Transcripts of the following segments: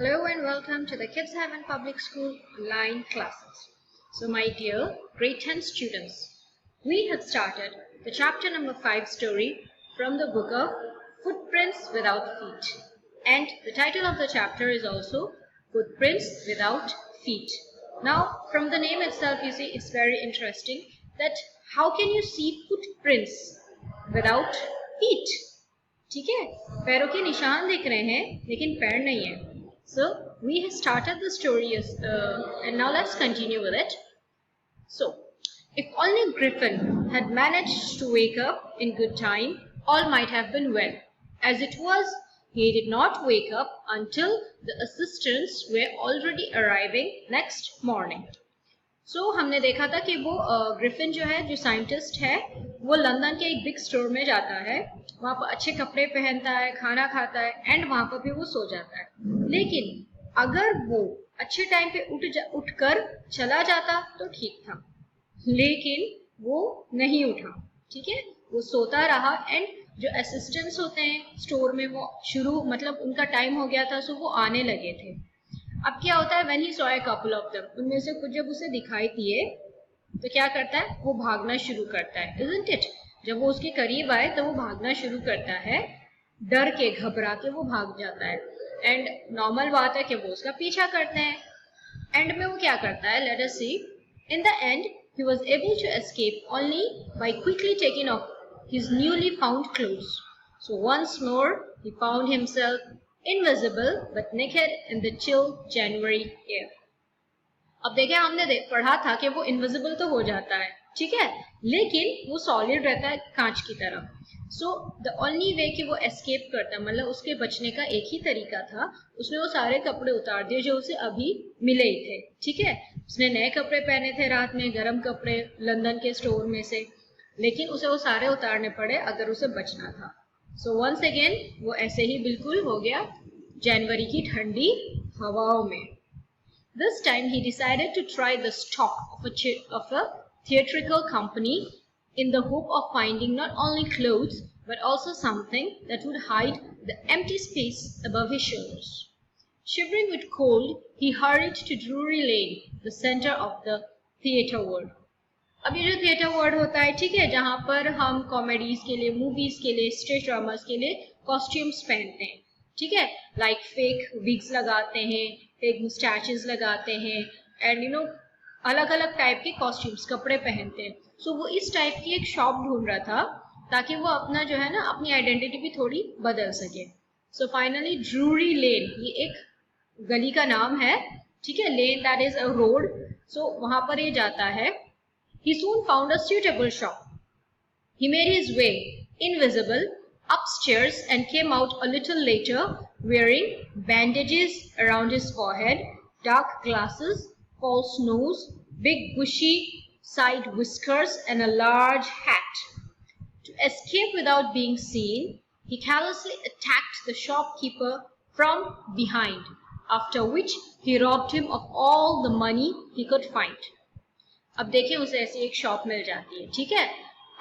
Hello and welcome to the Kids Heaven Public School online classes. So my dear grade 10 students, we have started the chapter number 5 story from the book of Footprints Without Feet. And the title of the chapter is also Footprints Without Feet. Now from the name itself you see it's very interesting that how can you see footprints without feet? ठीक है, पैरों के निशान दिख रहे हैं लेकिन पैर नहीं है. So we have started the story and now let's continue with it. So if only Griffin had managed to wake up in good time, all might have been well. As it was, he did not wake up until the assistants were already arriving next morning. So हमने देखा था कि वो Griffin जो है, जो scientist है, वो लंदन के एक बिग स्टोर में जाता है, वहाँ पर अच्छे कपड़े पहनता है, खाना खाता है एंड वहाँ पर भी वो सो जाता है. लेकिन अगर वो अच्छे टाइम पे उठकर चला जाता तो ठीक था, लेकिन वो नहीं उठा. ठीक है, वो सोता रहा एंड जो असिस्टेंट्स होते हैं स्टोर में वो मतलब उनका टाइम हो गया था, सो वो आने लगे थे. अब क्या होता है, when he saw a couple of them, उनमें से कुछ जब उसे दिखाई दिए तो क्या करता है, वो भागना शुरू करता है. Isn't it? जब वो उसके करीब आए तो वो भागना शुरू करता है, डर के घबरा के वो भाग जाता है. एंड नॉर्मल बात है कि वो उसका पीछा करते हैं. एंड में वो क्या करता है, let us see. In the end he was able to escape only by quickly taking off his newly found clothes. So once more he found himself invisible but naked in the chill January air. अब देखिए हमने पढ़ा था कि वो invisible तो हो जाता है, ठीक है, लेकिन वो सॉलिड रहता है कांच की तरह. सो द ओनली वे कि वो एस्केप करता है, मतलब उसके बचने का एक ही तरीका था, उसने वो सारे कपड़े उतार दिए जो उसे अभी मिले ही थे. ठीक है, उसने नए कपड़े पहने थे रात में, गर्म कपड़े लंदन के स्टोर में से, लेकिन उसे वो सारे उतारने पड़े अगर उसे बचना था. सो वंस अगेन वो ऐसे ही बिल्कुल हो गया जनवरी की ठंडी हवाओं में. This time he decided to try the stock of a theatrical company in the hope of finding not only clothes but also something that would hide the empty space above his shoulders. Shivering with cold, he hurried to Drury Lane, the center of the theatre world. अब ये जो theatre world होता है, ठीक है, जहाँ पर हम कॉमेडीज के लिए, मूवीज के लिए, स्टेज ड्रामास के लिए कॉस्ट्यूम्स पहनते हैं. ठीक है, लाइक फेक विग्स लगाते हैं, फेक मुस्टैचेस लगाते हैं एंड यू नो अलग अलग टाइप के कॉस्ट्यूम्स, कपड़े पहनते हैं. सो वो इस टाइप की एक शॉप ढूंढ रहा था ताकि वो अपना जो है ना, अपनी आइडेंटिटी भी थोड़ी बदल सके. सो फाइनली ड्रूरी लेन, ये एक गली का नाम है, ठीक है, लेन दैट इज अ रोड. सो वहां पर ये जाता है. He soon found a suitable shop. He made his way, invisible, upstairs and came out a little later wearing bandages around his forehead, dark glasses, false nose, big bushy side whiskers and a large hat. To escape without being seen, he callously attacked the shopkeeper from behind, after which he robbed him of all the money he could find. अब देखिए उसे ऐसी एक shop मिल जाती है, ठीक है.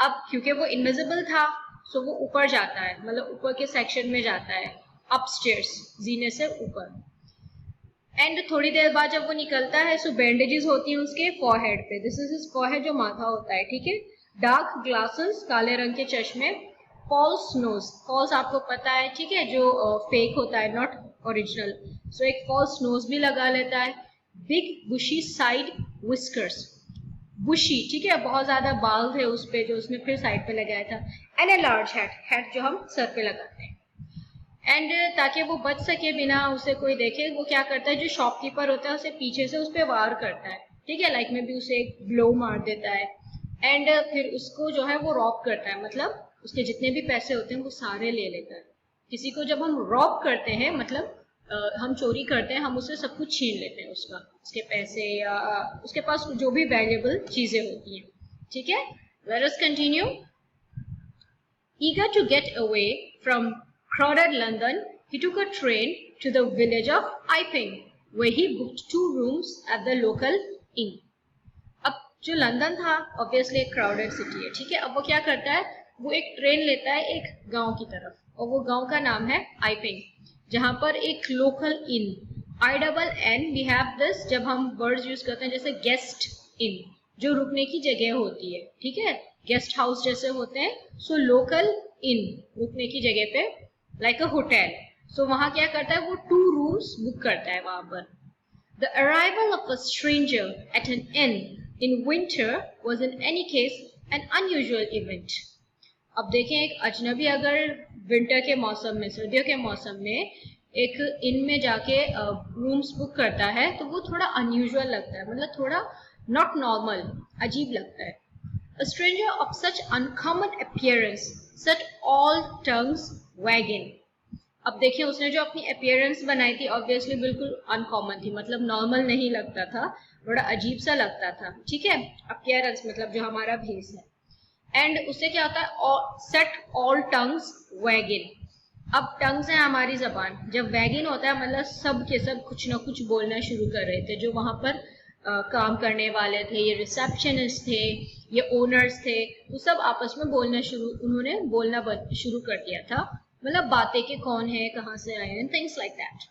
अब क्योंकि वो इनविजिबल था, सो वो ऊपर जाता है, मतलब ऊपर के सेक्शन में जाता है, अपस्टेयर्स, जीने से ऊपर. एंड थोड़ी देर बाद जब वो निकलता है, सो बैंडेजेस होती हैं उसके फॉरहेड पे. दिस इज हिज फॉरहेड, जो माथा होता है, ठीक है. डार्क ग्लासेस, काले रंग के चश्मे. फॉल्स नोज, फॉल्स आपको पता है, ठीक है, जो फेक होता है, नॉट ओरिजिनल. सो एक फॉल्स नोज भी लगा लेता है. बिग बुशी साइड विस्कर्स, बुशी, ठीक है, बहुत ज्यादा बाल थे उस पे जो उसने फिर साइड पे लगाया था. And a large hat, hat जो हम सर पे लगाते हैं. एंड ताकि वो बच सके बिना उसे कोई देखे, वो क्या करता है, जो शॉपकीपर होता है उसे पीछे से उस पर वार करता है, ठीक है, लाइक में भी उसे एक ब्लो मार देता है. एंड फिर उसको जो है वो रॉब करता है, मतलब उसके जितने भी पैसे होते हैं वो सारे ले लेता है. किसी को जब हम रॉब करते हैं, मतलब हम चोरी करते हैं, हम उससे सब कुछ छीन लेते हैं, उसके पैसे या उसके पास जो भी वैल्यूएबल चीजें होती हैं. ठीक है, let us continue. Eager to get away from crowded London, he took a train to the village of Iping, where he booked 2 rooms at the local inn. अब जो लंदन था ऑब्वियसली एक क्राउडेड सिटी है, ठीक है. अब वो क्या करता है, वो एक ट्रेन लेता है एक गांव की तरफ, और वो गांव का नाम है आइपिंग, जहां पर एक local in, INN we have this जब हम वर्ड्स यूज करते हैं जैसे गेस्ट इन, जो रुकने की जगह होती है, ठीक है, गेस्ट हाउस जैसे होते हैं. सो लोकल इन, रुकने की जगह पे, लाइक अ होटल. सो वहां क्या करता है, वो 2 रूम्स बुक करता है वहां पर. The arrival of a stranger at an inn in winter was in any case an unusual event. अब देखें, एक अजनबी अगर विंटर के मौसम में, सर्दियों के मौसम में एक इन में जाके रूम्स बुक करता है तो वो थोड़ा अनयूजुअल लगता है, मतलब थोड़ा नॉट नॉर्मल, अजीब लगता है. A stranger of such uncommon appearance set all tongues wagging. अब देखिए, उसने जो अपनी अपीयरेंस बनाई थी ऑब्वियसली बिल्कुल अनकॉमन थी, मतलब नॉर्मल नहीं लगता था, बड़ा अजीब सा लगता था, ठीक है. अपीयरेंस मतलब जो हमारा भेस है. एंड उससे क्या होता है, सेट ऑल टंग्स वैगिन. अब टंग्स है हमारी जबान, जब वैगिन होता है मतलब सब के सब कुछ ना कुछ बोलना शुरू कर रहे थे. जो वहां पर काम करने वाले थे, ये रिसेप्शनिस्ट थे, ये ओनर्स थे, वो सब आपस में उन्होंने बोलना शुरू कर दिया था, मतलब बातें के कौन है, कहाँ से आए हैं, things like that.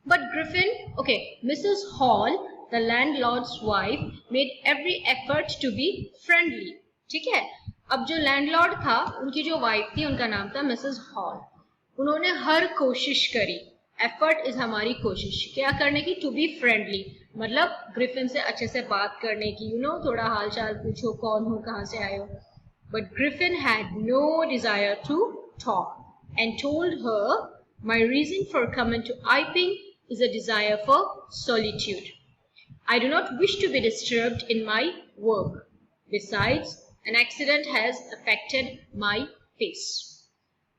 But Griffin, okay, Mrs Hall, the landlord's wife, made every effort to be friendly. ठीक है. अब जो लैंडलॉर्ड था, उनकी जो वाइफ थी, उनका नाम था मिसेस हॉल. उन्होंने हर कोशिश करी, एफर्ट इज हमारी कोशिश, क्या करने की, टू बी फ्रेंडली, मतलब ग्रिफिन से अच्छे से बात करने की, थोड़ा हाल चाल पूछो, कौन हो, कहाँ से आए हो. But Griffin had no desire to talk and told her, my reason for coming to Iping is a desire for solitude. I do not wish to be disturbed in my work. Besides, an accident has affected my face.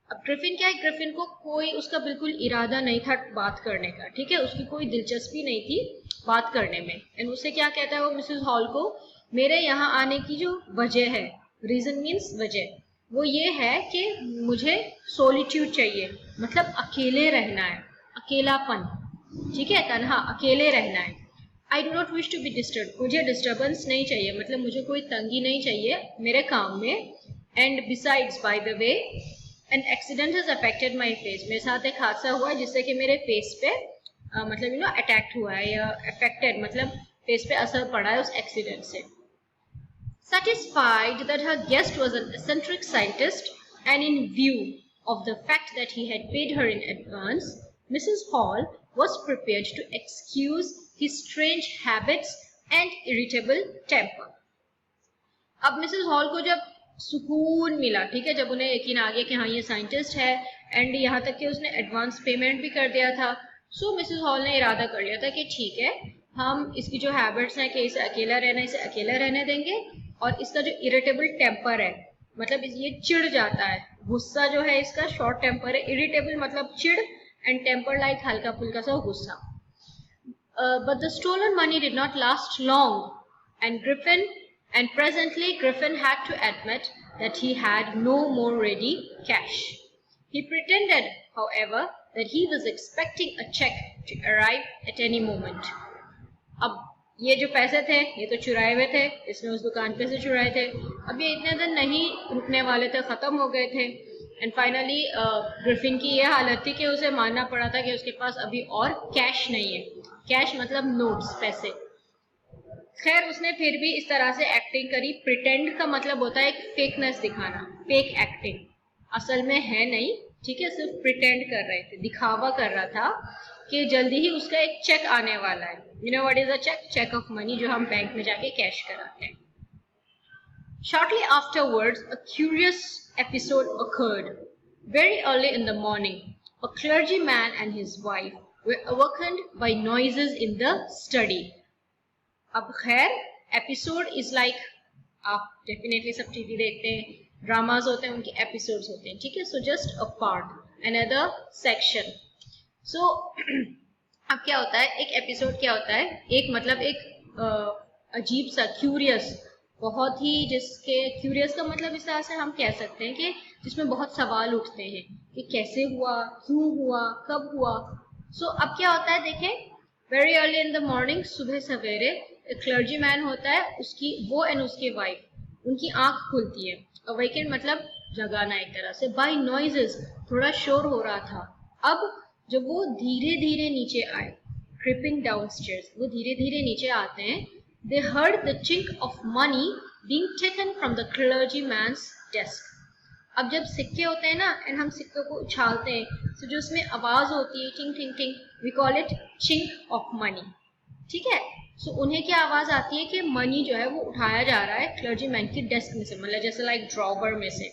अब Griffin क्या है, Griffin को कोई उसका बिल्कुल इरादा नहीं था बात करने का, ठीक है, उसकी कोई दिलचस्पी नहीं थी बात करने में. एंड उसे क्या कहता है वो मिसेस हॉल को, मेरे यहाँ आने की जो वजह है, रीजन मीन्स वजह, वो ये है कि मुझे सोलिट्यूड चाहिए, मतलब अकेले रहना है, अकेलापन, ठीक है, तन्हा, अकेले रहना है. I do not wish to be disturb, मुझे डिस्टर्बेंस नहीं चाहिए, मतलब मुझे कोई तंगी नहीं चाहिए मेरे काम में. And besides, by the way, an accident has affected my face, मेरे साथ एक हादसा हुआ है जिससे कि मेरे फेस पे मतलब अटैक हुआ है, या अफेक्टेड मतलब फेस पे असर पड़ा है उस एक्सीडेंट से. Satisfied that her guest was an eccentric scientist, and in view of the fact that he had paid her in advance, Mrs. Hall was prepared to excuse his strange habits and irritable temper. अब Mrs hall को जब सुकून मिला, ठीक है, जब उन्हें यकीन आ गया कि हाँ ये साइंटिस्ट है, एंड यहाँ तक कि उसने एडवांस पेमेंट भी कर दिया था, सो मिसेस हॉल ने इरादा कर लिया था कि ठीक है, हम इसकी जो हैबिट्स हैं कि इसे अकेला रहना, इसे अकेला रहने देंगे, और इसका जो इरिटेबल टेम्पर है, मतलब ये चिढ़ जाता है, गुस्सा जो है इसका शॉर्ट टेम्पर है, इरिटेबल मतलब चिढ़, एंड टेम्पर लाइक हल्का फुल्का सा गुस्सा. But the stolen money did not last long, and presently Griffin had to admit that he had no more ready cash. He pretended, however, that he was expecting a check to arrive at any moment. अब ये जो पैसे थे ये तो चुराए हुए थे, इसने उस दुकान पे से चुराए थे, अब ये इतने दिन नहीं रुकने वाले थे, खत्म हो गए थे. एंड फाइनली ग्रिफिन की ये हालत थी कि उसे मानना पड़ा था कि उसके पास अभी और कैश नहीं है. कैश मतलब नोट्स, पैसे. खैर उसने फिर भी इस तरह से एक्टिंग करी. प्रिटेंड का मतलब होता है एक फेकनेस दिखाना, फेक एक्टिंग, असल में है नहीं, ठीक है, सिर्फ प्रिटेंड कर रहे थे, दिखावा कर रहा था कि जल्दी ही उसका एक चेक आने वाला है. You know what is a cheque? Cheque of money, जो हम बैंक में जाके कैश कराते हैं. Shortly afterwards, a curious episode occurred. Very early in the morning, a clergyman and his wife were awakened by noises in the study. अब खैर, episode is like, आप definitely सब टीवी देखते हैं, ड्रामाज होते हैं, उनके एपिसोड्स होते हैं, ठीक है, so just a part, another section. So अब क्या होता है, एक एपिसोड क्या होता है, एक मतलब एक अजीब सा, क्यूरियस, बहुत ही, जिसके क्यूरियस का मतलब इस तरह से हम कह सकते हैं कि जिसमें बहुत सवाल उठते हैं कि कैसे हुआ, क्यों हुआ, कब हुआ. सो अब क्या होता है, देखें, very early in the morning, सुबह सवेरे एक क्लर्जी मैन होता है, उसकी वो एंड उसकी वाइफ, उनकी आंख खुलती है. अवेकन मतलब जगाना एक तरह से. बाय नॉइजेस, थोड़ा शोर हो रहा था. अब जब वो धीरे धीरे नीचे आए, creeping downstairs, वो धीरे धीरे नीचे आते हैं, they heard the chink of money being taken from the clergyman's desk. अब जब सिक्के होते हैं ना, एंड हम सिक्के को उछालते हैं, तो जो उसमें आवाज होती है ting ting ting, we call it chink of money. ठीक है. सो उन्हें क्या आवाज आती है कि मनी जो है वो उठाया जा रहा है क्लर्जीमैन की डेस्क में से, मतलब जैसे लाइक ड्रॉवर में से.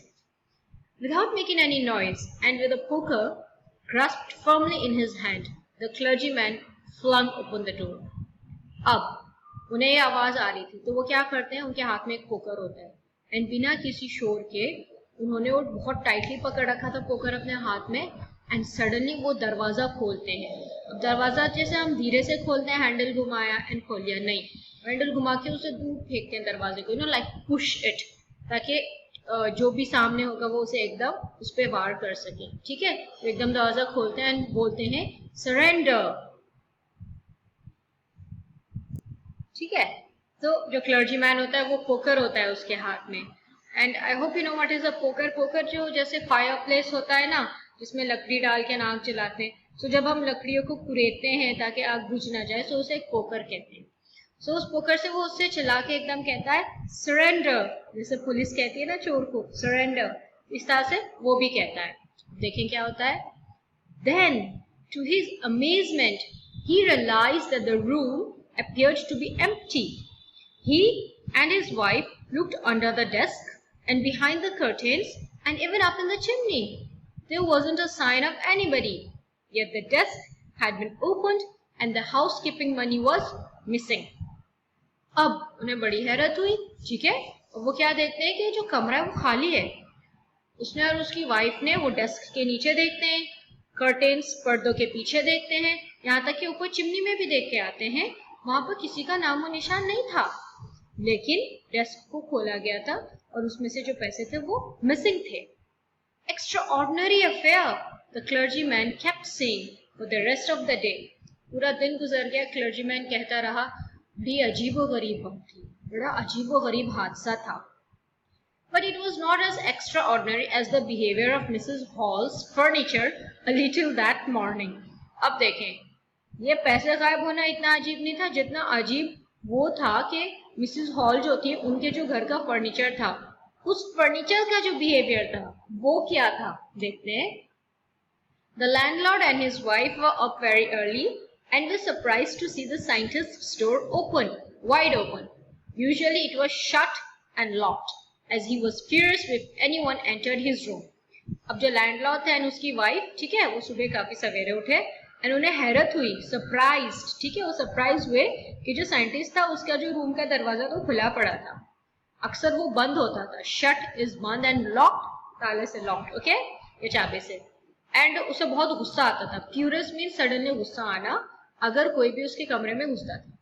Without making any noise and with a poker grasped firmly in his hand, the clergyman flung open the door. अब उन्हें ये आवाज आ रही थी, तो वो क्या करते हैं, उनके हाथ में एक पोकर होता है, एंड बिना किसी शोर के उन्होंने वो बहुत टाइटली पकड़ रखा था पोकर अपने हाथ में, एंड सडनली वो दरवाजा खोलते हैं. अब दरवाजा जैसे हम धीरे से खोलते हैं, हैंडल घुमाया एंड खोल लिया, नहीं, हैंडल घुमा के उसे दूर फेंकते हैं दरवाजे को, लाइक पुश इट, ताकि जो भी सामने होगा वो उसे एकदम उस पर वार कर सके. ठीक है. तो एकदम दरवाजा खोलते हैं एंड बोलते हैं सरेंडर. ठीक है. तो जो क्लर्जीमैन होता है वो पोकर होता है उसके हाथ में, and I hope you know what is a poker. Poker जो जैसे फायर प्लेस होता है ना, जिसमें लकड़ी डाल के आग जलाते हैं, तो जब हम लकड़ियों को कुरेदते हैं ताकि आग बुझ ना जाए, तो उसे एक पोकर कहते हैं. सो उस पोकर से वो उससे चिल्ला के एकदम कहता है सरेंडर, जैसे पुलिस कहती है ना चोर को सरेंडर, इस तरह से वो भी कहता है. देखें क्या होता है. Then, to his amazement, he realized that the room appeared to be empty. He and his wife looked under the desk and behind the curtains and even up in the chimney. There wasn't a sign of anybody. Yet the desk had been opened and the housekeeping money was missing. अब उन्हें बड़ी हैरत हुई. ठीक है. और वो क्या देखते हैं कि जो कमरा है वो खाली है. उसने और उसकी वाइफ ने वो डेस्क के नीचे देखते हैं, कर्टेन्स पर्दों के पीछे देखते हैं, यहाँ तक कि ऊपर चिमनी में भी देख के आते हैं, वहां पर किसी का नामो निशान नहीं था. लेकिन डेस्क को खोला गया था और उसमें से जो पैसे थे वो मिसिंग थे. Extraordinary affair, the clergyman kept saying for the rest of the day. पूरा दिन गुजर गया, क्लर्जीमैन कहता रहा, बड़ी अजीबोगरीब बात थी, बड़ा अजीबोगरीब हादसा था. But it was not as extraordinary as the behavior of Mrs. Hall's furniture a little that morning. अब देखें, ये पैसे गायब होना इतना अजीब नहीं था जितना अजीब वो था कि मिसेस हॉल जो थी, उनके जो घर का फर्नीचर था, उस फर्नीचर का जो बिहेवियर था वो क्या था. देखते हैं. The landlord and his wife were up very early and were surprised to see the scientist's door open, wide open. Usually it was shut and locked, as he was furious if anyone entered his room. अब जो landlord थे उसकी wife, ठीक है, वो सुबह काफी सवेरे उठे एंड उन्हें हैरत हुई, सरप्राइज्ड. ठीक है. वो सरप्राइज हुए कि जो साइंटिस्ट था उसका जो रूम का दरवाजा तो खुला पड़ा था. अक्सर वो बंद होता था. शट इज बंद एंड लॉक्ड, ताले से लॉक्ड. ओके. ये चाबी से. एंड उसे बहुत गुस्सा आता था. फ्यूरियस मीन सडनली गुस्सा आना, अगर कोई भी उसके कमरे में घुसता था.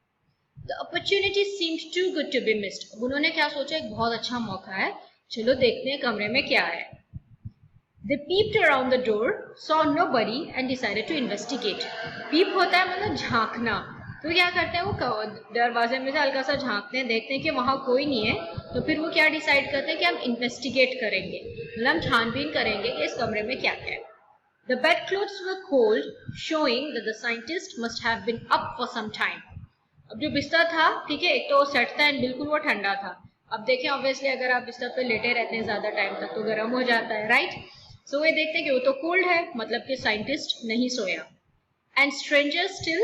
The opportunity seemed too good to be missed. अब उन्होंने क्या सोचा, एक बहुत अच्छा मौका है, चलो देखते हैं कमरे में क्या है. They peeped around the door, saw nobody and decided to investigate. Peep होता है मतलब झांकना. तो क्या करते हैं, वो दरवाजे में से हल्का सा झांकते हैं, देखते हैं कि वहां कोई नहीं है, तो फिर वो क्या डिसाइड करते हैं कि हम इन्वेस्टिगेट करेंगे, मतलब हम छानबीन करेंगे कि इस कमरे में क्या क्या है. The bedclothes were cold, showing that the scientist must have been up for some time. अब जो बिस्तर था, ठीक है, एक तो वो सेट था एंड बिल्कुल वो ठंडा था. अब देखें, ऑब्वियसली अगर आप बिस्तर पे लेटे रहते हैं ज्यादा टाइम तक तो गर्म हो जाता है, राइट. सो ये देखते हैं कि वो तो कोल्ड है, मतलब कि साइंटिस्ट नहीं सोया. And stranger still,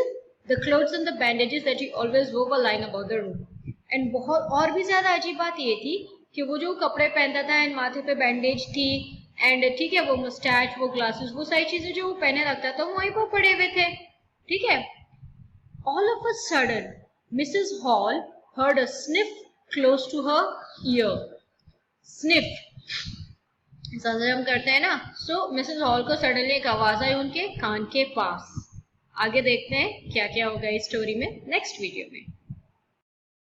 the clothes and the bandages that he always wore were lying about the room. And बहुत और भी ज्यादा अजीब बात ये थी कि वो जो कपड़े पहनता था एंड माथे पे बैंडेज थी एंड ठीक है, वो मुस्टैच, वो ग्लासेस, वो सारी चीजें जो वो पहने रखता था वो वहीं पर पड़े हुए थे. ठीक है. All of a sudden, Mrs. Hall heard a sniff close to her ear. Sniff. ऐसा हम करते हैं ना. So, Mrs. Hall को सडनली एक आवाज आई उनके कान के पास. आगे देखते हैं क्या क्या होगा इस स्टोरी में नेक्स्ट वीडियो में.